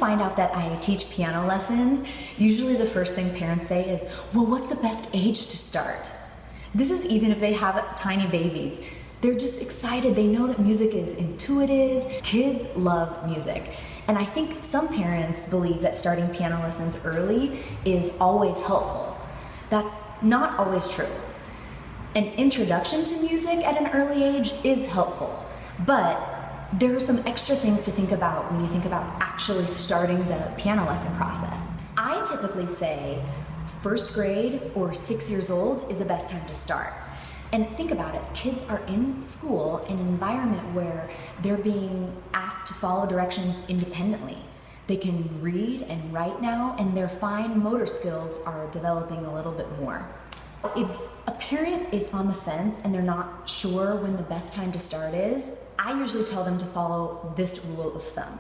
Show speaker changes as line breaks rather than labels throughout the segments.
find out that I teach piano lessons, usually the first thing parents say is, well, what's the best age to start? This is even if they have tiny babies. They're just excited. They know that music is intuitive. Kids love music. And I think some parents believe that starting piano lessons early is always helpful. That's not always true. An introduction to music at an early age is helpful, but there are some extra things to think about when you think about actually starting the piano lesson process. I typically say first grade or 6 years old is the best time to start. And think about it, kids are in school in an environment where they're being asked to follow directions independently. They can read and write now, and their fine motor skills are developing a little bit more. If a parent is on the fence and they're not sure when the best time to start is, I usually tell them to follow this rule of thumb.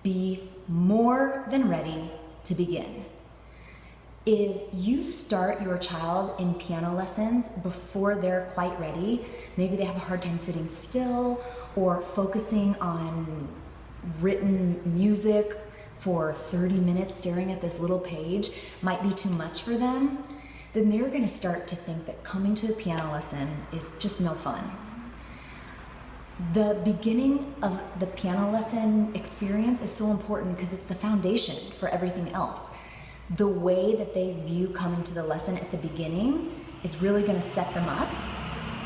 Be more than ready to begin. If you start your child in piano lessons before they're quite ready, maybe they have a hard time sitting still or focusing on written music for 30 minutes staring at this little page might be too much for them, then they're going to start to think that coming to a piano lesson is just no fun. The beginning of the piano lesson experience is so important because it's the foundation for everything else. The way that they view coming to the lesson at the beginning is really going to set them up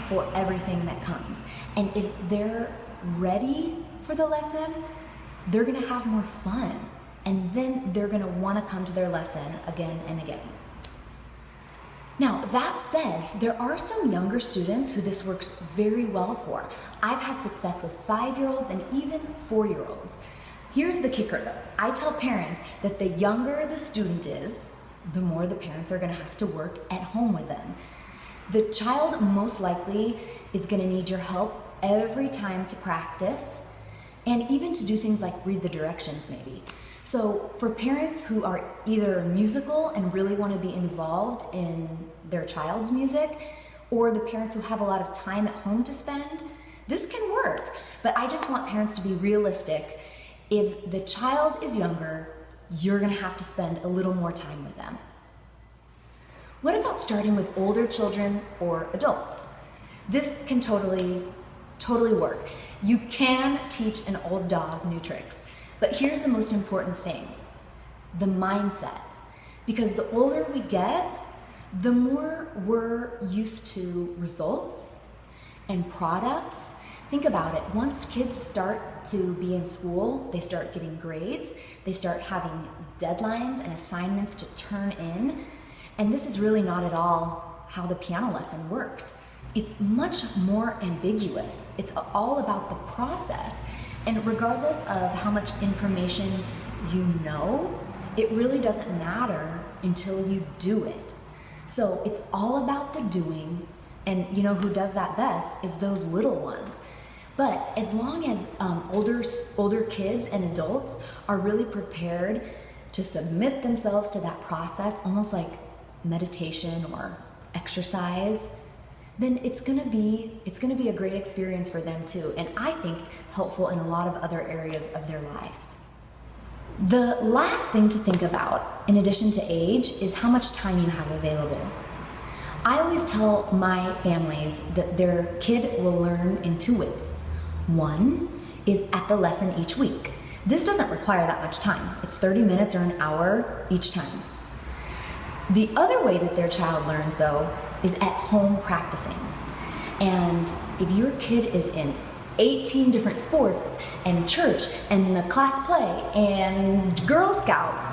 for everything that comes. And if they're ready for the lesson, they're going to have more fun. And then they're going to want to come to their lesson again and again. Now, that said, there are some younger students who this works very well for. I've had success with 5-year-olds and even 4-year-olds. Here's the kicker though. I tell parents that the younger the student is, the more the parents are going to have to work at home with them. The child most likely is going to need your help every time to practice and even to do things like read the directions maybe. So for parents who are either musical and really want to be involved in their child's music, or the parents who have a lot of time at home to spend, this can work. But I just want parents to be realistic. If the child is younger, you're going to have to spend a little more time with them. What about starting with older children or adults? This can totally work. You can teach an old dog new tricks. But here's the most important thing, the mindset. Because the older we get, the more we're used to results and products. Think about it, once kids start to be in school, they start getting grades, they start having deadlines and assignments to turn in, and this is really not at all how the piano lesson works. It's much more ambiguous. It's all about the process. And regardless of how much information you know, it really doesn't matter until you do it. So it's all about the doing, and you know who does that best is those little ones. But as long as older kids and adults are really prepared to submit themselves to that process, almost like meditation or exercise, then it's gonna be a great experience for them too, and I think helpful in a lot of other areas of their lives. The last thing to think about, in addition to age, is how much time you have available. I always tell my families that their kid will learn in 2 ways. One is at the lesson each week. This doesn't require that much time. It's 30 minutes or an hour each time. The other way that their child learns, though, is at home practicing. And if your kid is in 18 different sports and church and the class play and Girl Scouts,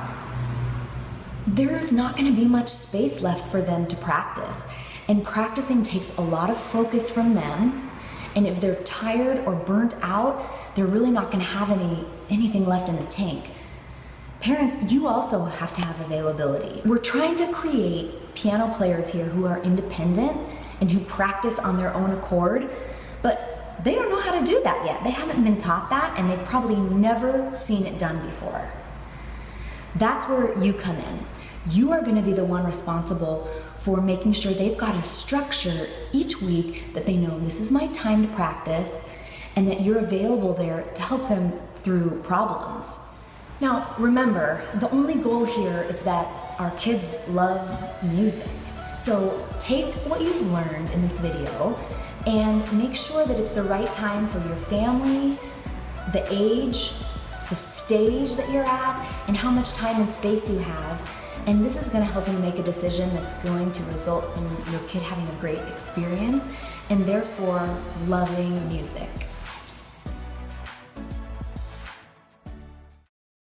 there's not going to be much space left for them to practice. And practicing takes a lot of focus from them. And if they're tired or burnt out, they're really not going to have anything left in the tank. Parents, you also have to have availability. We're trying to create piano players here who are independent and who practice on their own accord, but they don't know how to do that yet. They haven't been taught that, and they've probably never seen it done before. That's where you come in. You are going to be the one responsible for making sure they've got a structure each week that they know this is my time to practice, and that you're available there to help them through problems. Now, remember, the only goal here is that our kids love music. So take what you've learned in this video and make sure that it's the right time for your family, the age, the stage that you're at, and how much time and space you have. And this is going to help you make a decision that's going to result in your kid having a great experience and therefore loving music.